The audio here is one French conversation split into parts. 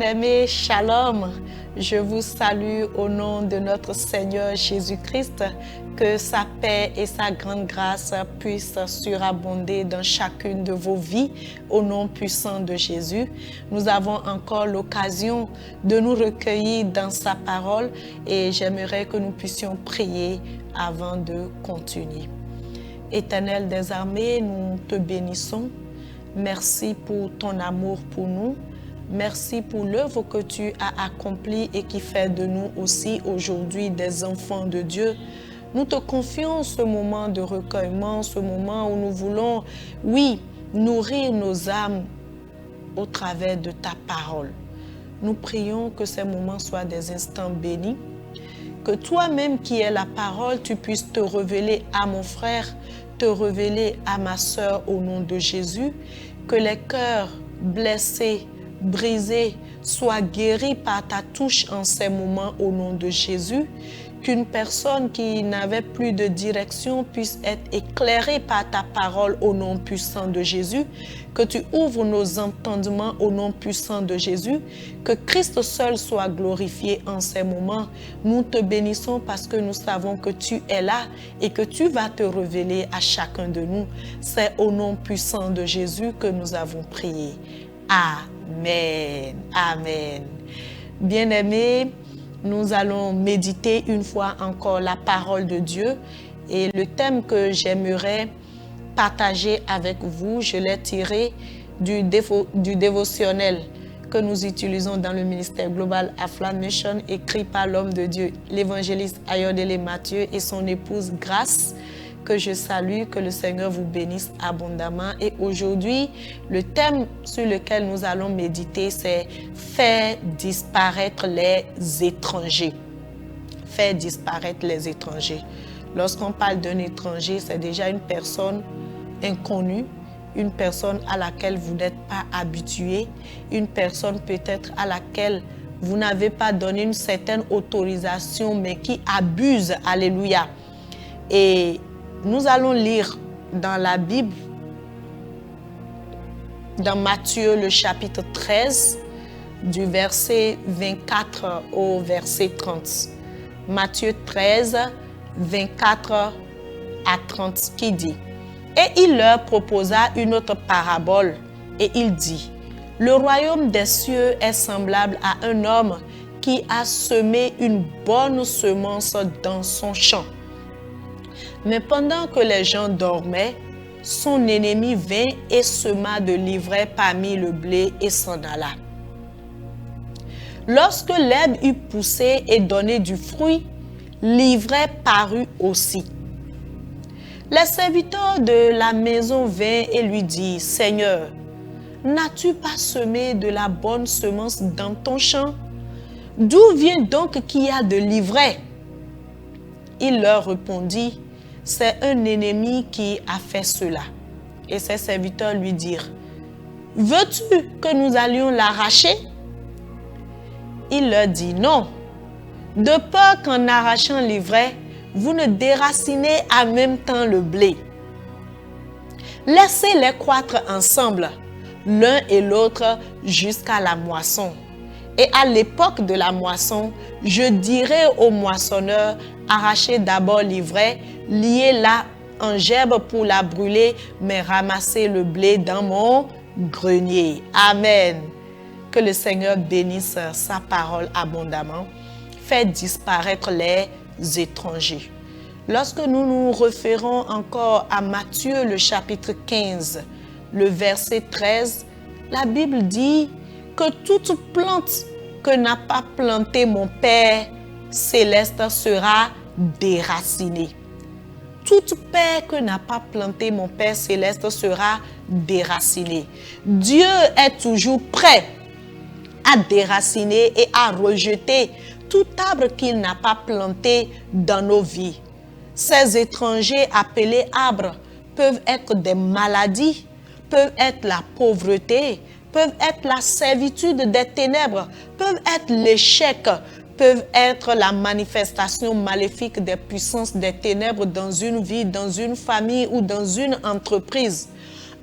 Bien-aimés, shalom. Je vous salue au nom de notre Seigneur Jésus-Christ. Que sa paix et sa grande grâce puissent surabonder dans chacune de vos vies au nom puissant de Jésus. Nous avons encore l'occasion de nous recueillir dans sa parole et j'aimerais que nous puissions prier avant de continuer. Éternel des armées, nous te bénissons. Merci pour ton amour pour nous. Merci pour l'œuvre que tu as accomplie et qui fait de nous aussi aujourd'hui des enfants de Dieu. Nous te confions ce moment de recueillement, ce moment où nous voulons, oui, nourrir nos âmes au travers de ta parole. Nous prions que ces moments soient des instants bénis, que toi-même qui es la parole, tu puisses te révéler à mon frère, te révéler à ma sœur au nom de Jésus, que les cœurs blessés, brisés, soient guéris par ta touche en ces moments au nom de Jésus, qu'une personne qui n'avait plus de direction puisse être éclairée par ta parole au nom puissant de Jésus, que tu ouvres nos entendements au nom puissant de Jésus, que Christ seul soit glorifié en ces moments. Nous te bénissons parce que nous savons que tu es là et que tu vas te révéler à chacun de nous. C'est au nom puissant de Jésus que nous avons prié. Amen. Amen. Bien-aimés, nous allons méditer une fois encore la parole de Dieu et le thème que j'aimerais partager avec vous, je l'ai tiré du dévotionnel que nous utilisons dans le ministère global Afla Mission, écrit par l'homme de Dieu, l'évangéliste Ayodele Mathieu et son épouse Grace, que je salue, que le Seigneur vous bénisse abondamment. Et aujourd'hui, le thème sur lequel nous allons méditer, c'est « Faire disparaître les étrangers ». Faire disparaître les étrangers. Lorsqu'on parle d'un étranger, c'est déjà une personne inconnue, une personne à laquelle vous n'êtes pas habitué, une personne peut-être à laquelle vous n'avez pas donné une certaine autorisation, mais qui abuse. Alléluia. Et nous allons lire dans la Bible, dans Matthieu, le chapitre 13, du verset 24 au verset 30. Matthieu 13, 24 à 30, qui dit: « Et il leur proposa une autre parabole, et il dit, « Le royaume des cieux est semblable à un homme qui a semé une bonne semence dans son champ. Mais pendant que les gens dormaient, son ennemi vint et sema de l'ivraie parmi le blé et s'en alla. Lorsque l'herbe eut poussé et donné du fruit, l'ivraie parut aussi. Les serviteurs de la maison vinrent et lui dirent, « Seigneur, n'as-tu pas semé de la bonne semence dans ton champ? D'où vient donc qu'il y a de l'ivraie? » Il leur répondit, « C'est un ennemi qui a fait cela. » Et ses serviteurs lui dirent, « Veux-tu que nous allions l'arracher? » Il leur dit, « Non, de peur qu'en arrachant l'ivraie, vous ne déracinez en même temps le blé. Laissez-les croître ensemble, l'un et l'autre jusqu'à la moisson. Et à l'époque de la moisson, je dirai aux moissonneurs, arrachez d'abord l'ivraie, liez-la en gerbe pour la brûler, mais ramassez le blé dans mon grenier. » Amen. Que le Seigneur bénisse sa parole abondamment. Fait disparaître les étrangers. Lorsque nous nous référons encore à Matthieu, le chapitre 15, le verset 13, la Bible dit que toute plante que n'a pas planté mon Père céleste sera déracinée. Toute paix que n'a pas planté mon Père céleste sera déracinée. Dieu est toujours prêt à déraciner et à rejeter tout arbre qu'il n'a pas planté dans nos vies. Ces étrangers appelés arbres peuvent être des maladies, peuvent être la pauvreté, peuvent être la servitude des ténèbres, peuvent être l'échec, peuvent être la manifestation maléfique des puissances des ténèbres dans une vie, dans une famille ou dans une entreprise.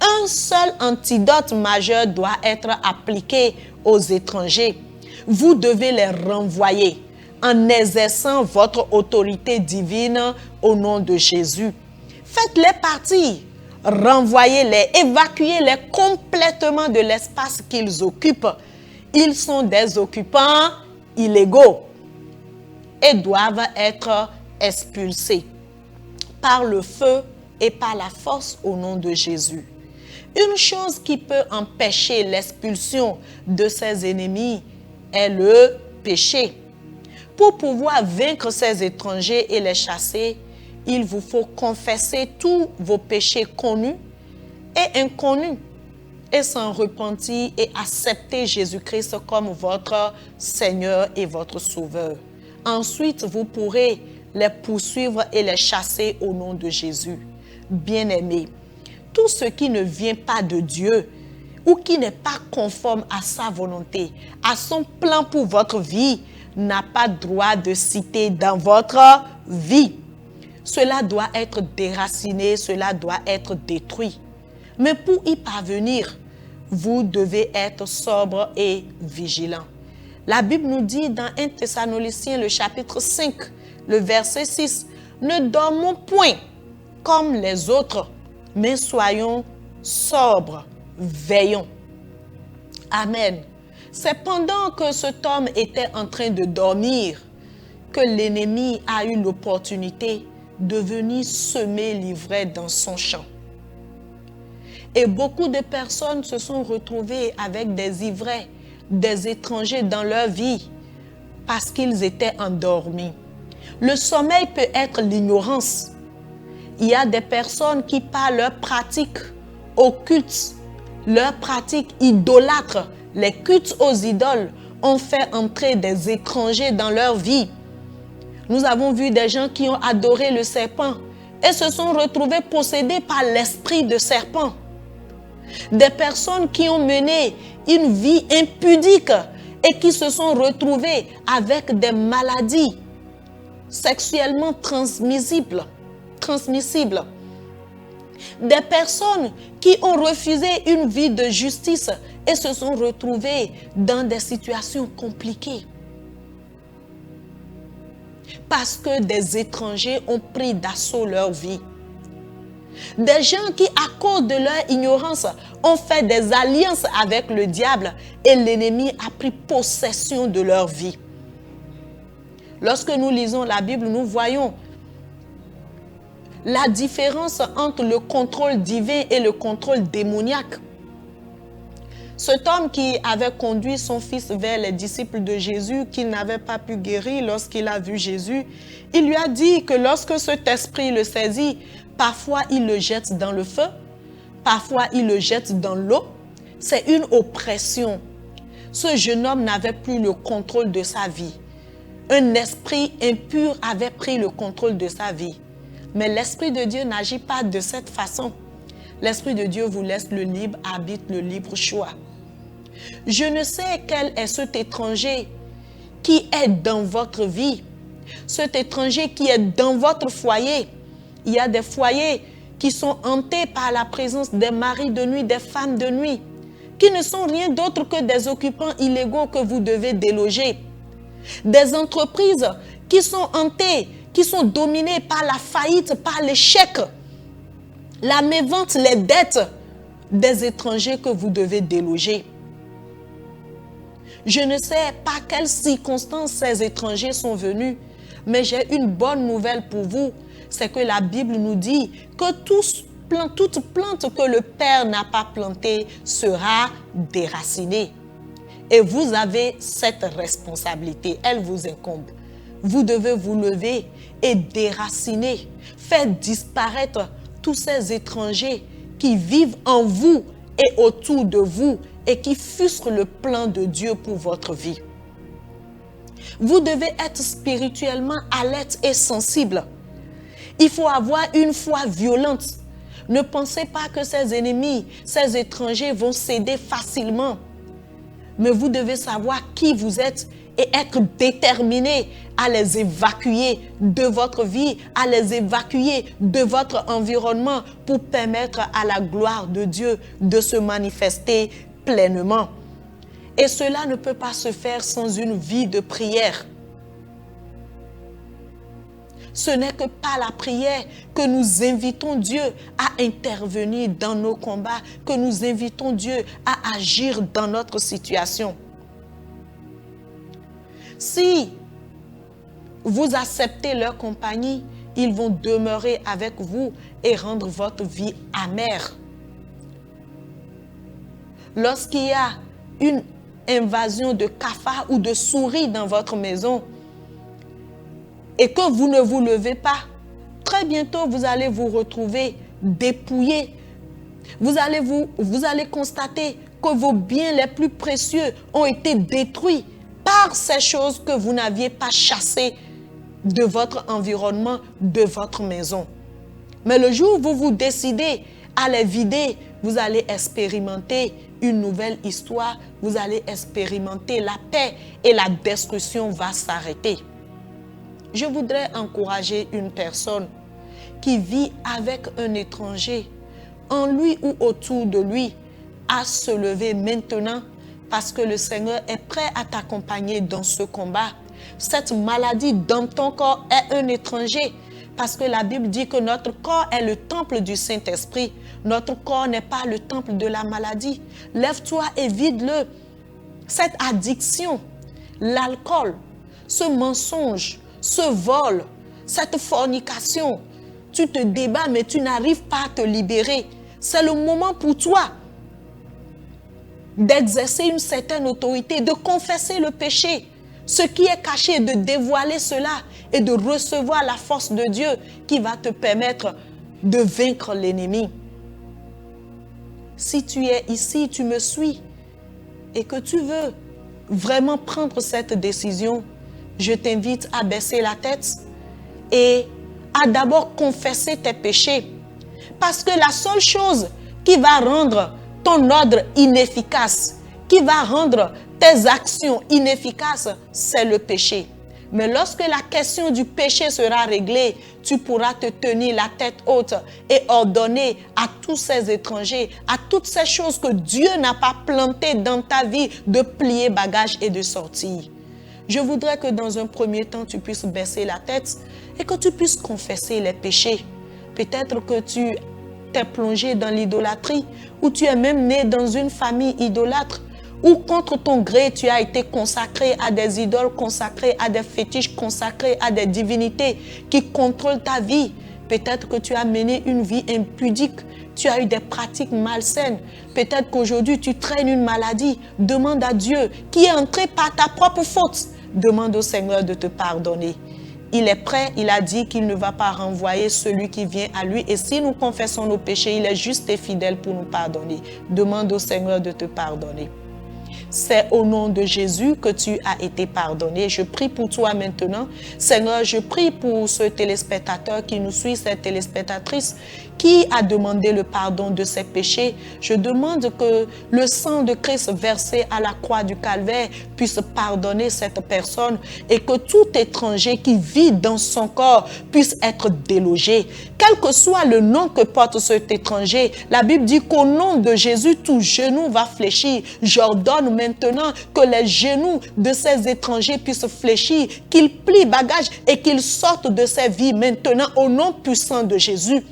Un seul antidote majeur doit être appliqué aux étrangers. vous devez les renvoyer en exerçant votre autorité divine au nom de Jésus. Faites-les partir, renvoyez-les, évacuez-les complètement de l'espace qu'ils occupent. Ils sont des occupants illégaux et doivent être expulsés par le feu et par la force au nom de Jésus. Une chose qui peut empêcher l'expulsion de ses ennemis est le péché. Pour pouvoir vaincre ces étrangers et les chasser, il vous faut confesser tous vos péchés connus et inconnus et s'en repentir et accepter Jésus-Christ comme votre Seigneur et votre Sauveur. Ensuite, vous pourrez les poursuivre et les chasser au nom de Jésus. Bien-aimés, tout ce qui ne vient pas de Dieu ou qui n'est pas conforme à sa volonté, à son plan pour votre vie, n'a pas droit de citer dans votre vie. Cela doit être déraciné, cela doit être détruit. Mais pour y parvenir, vous devez être sobre et vigilant. La Bible nous dit dans 1 Thessaloniciens, le chapitre 5, le verset 6, « Ne dormons point comme les autres, mais soyons sobres, veillons. » Amen. C'est pendant que cet homme était en train de dormir que l'ennemi a eu l'opportunité de venir semer l'ivraie dans son champ. Et beaucoup de personnes se sont retrouvées avec des ivraies, des étrangers dans leur vie parce qu'ils étaient endormis. Le sommeil peut être l'ignorance. Il y a des personnes qui, par leurs pratiques occultes, leurs pratiques idolâtres, les cultes aux idoles, ont fait entrer des étrangers dans leur vie. Nous avons vu des gens qui ont adoré le serpent et se sont retrouvés possédés par l'esprit de serpent. Des personnes qui ont mené une vie impudique et qui se sont retrouvées avec des maladies sexuellement transmissibles. Des personnes qui ont refusé une vie de justice et se sont retrouvées dans des situations compliquées. Parce que des étrangers ont pris d'assaut leur vie. Des gens qui, à cause de leur ignorance, ont fait des alliances avec le diable et l'ennemi a pris possession de leur vie. Lorsque nous lisons la Bible, nous voyons la différence entre le contrôle divin et le contrôle démoniaque. Cet homme qui avait conduit son fils vers les disciples de Jésus, qu'il n'avait pas pu guérir lorsqu'il a vu Jésus, il lui a dit que lorsque cet esprit le saisit, parfois il le jette dans le feu, parfois il le jette dans l'eau. C'est une oppression. Ce jeune homme n'avait plus le contrôle de sa vie. Un esprit impur avait pris le contrôle de sa vie. Mais l'Esprit de Dieu n'agit pas de cette façon. L'Esprit de Dieu vous laisse le libre arbitre, le libre choix. Je ne sais quel est cet étranger qui est dans votre vie, cet étranger qui est dans votre foyer. Il y a des foyers qui sont hantés par la présence des maris de nuit, des femmes de nuit, qui ne sont rien d'autre que des occupants illégaux que vous devez déloger. Des entreprises qui sont hantées, qui sont dominées par la faillite, par l'échec, la mévente, les dettes des étrangers que vous devez déloger. Je ne sais pas quelles circonstances ces étrangers sont venus, mais j'ai une bonne nouvelle pour vous, c'est que la Bible nous dit que toute plante que le Père n'a pas plantée sera déracinée. Et vous avez cette responsabilité, elle vous incombe. Vous devez vous lever et déraciner, faire disparaître tous ces étrangers qui vivent en vous et autour de vous et qui frustrent le plan de Dieu pour votre vie. Vous devez être spirituellement alerte et sensible. Il faut avoir une foi violente. Ne pensez pas que ces ennemis, ces étrangers vont céder facilement. Mais vous devez savoir qui vous êtes et être déterminé à les évacuer de votre vie, à les évacuer de votre environnement pour permettre à la gloire de Dieu de se manifester pleinement. Et cela ne peut pas se faire sans une vie de prière. Ce n'est que par la prière que nous invitons Dieu à intervenir dans nos combats, que nous invitons Dieu à agir dans notre situation. Si vous acceptez leur compagnie, ils vont demeurer avec vous et rendre votre vie amère. Lorsqu'il y a une invasion de cafards ou de souris dans votre maison et que vous ne vous levez pas, très bientôt vous allez vous retrouver dépouillé. Vous allez constater que vos biens les plus précieux ont été détruits par ces choses que vous n'aviez pas chassées de votre environnement, de votre maison. Mais le jour où vous vous décidez à les vider, vous allez expérimenter une nouvelle histoire, vous allez expérimenter la paix et la destruction va s'arrêter. Je voudrais encourager une personne qui vit avec un étranger en lui ou autour de lui à se lever maintenant parce que le Seigneur est prêt à t'accompagner dans ce combat. Cette maladie dans ton corps est un étranger parce que la Bible dit que notre corps est le temple du Saint-Esprit. Notre corps n'est pas le temple de la maladie. Lève-toi et vide-le. Cette addiction, l'alcool, ce mensonge, ce vol, cette fornication, tu te débats mais tu n'arrives pas à te libérer. C'est le moment pour toi d'exercer une certaine autorité, de confesser le péché, ce qui est caché, de dévoiler cela et de recevoir la force de Dieu qui va te permettre de vaincre l'ennemi. Si tu es ici, tu me suis et que tu veux vraiment prendre cette décision, je t'invite à baisser la tête et à d'abord confesser tes péchés. Parce que la seule chose qui va rendre ton ordre inefficace, qui va rendre tes actions inefficaces, c'est le péché. Mais lorsque la question du péché sera réglée, tu pourras te tenir la tête haute et ordonner à tous ces étrangers, à toutes ces choses que Dieu n'a pas plantées dans ta vie, de plier bagages et de sortir. Je voudrais que dans un premier temps, tu puisses baisser la tête et que tu puisses confesser les péchés. Peut-être que tu t'es plongé dans l'idolâtrie ou tu es même né dans une famille idolâtre ou contre ton gré, tu as été consacré à des idoles, consacré à des fétiches, consacré à des divinités qui contrôlent ta vie. Peut-être que tu as mené une vie impudique, tu as eu des pratiques malsaines. Peut-être qu'aujourd'hui, tu traînes une maladie. Demande à Dieu qui est entré par ta propre faute. Demande au Seigneur de te pardonner. Il est prêt, il a dit qu'il ne va pas renvoyer celui qui vient à lui. Et si nous confessons nos péchés, il est juste et fidèle pour nous pardonner. Demande au Seigneur de te pardonner. C'est au nom de Jésus que tu as été pardonné. Je prie pour toi maintenant. Seigneur, je prie pour ce téléspectateur qui nous suit, cette téléspectatrice qui a demandé le pardon de ses péchés. Je demande que le sang de Christ versé à la croix du Calvaire puisse pardonner cette personne et que tout étranger qui vit dans son corps puisse être délogé. Quel que soit le nom que porte cet étranger, la Bible dit qu'au nom de Jésus, tout genou va fléchir. J'ordonne maintenant que les genoux de ces étrangers puissent fléchir, qu'ils plient bagages et qu'ils sortent de ces vies maintenant au nom puissant de Jésus.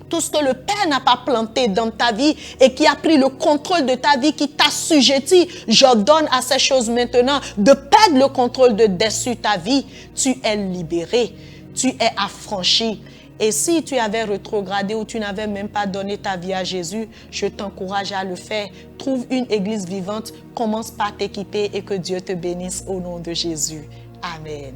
Tout ce que le Père n'a pas planté dans ta vie et qui a pris le contrôle de ta vie, qui t'assujettit, j'ordonne à ces choses maintenant de perdre le contrôle sur ta vie. Tu es libéré, tu es affranchi. Et si tu avais rétrogradé ou tu n'avais même pas donné ta vie à Jésus, je t'encourage à le faire. Trouve une église vivante, commence par t'équiper et que Dieu te bénisse au nom de Jésus. Amen.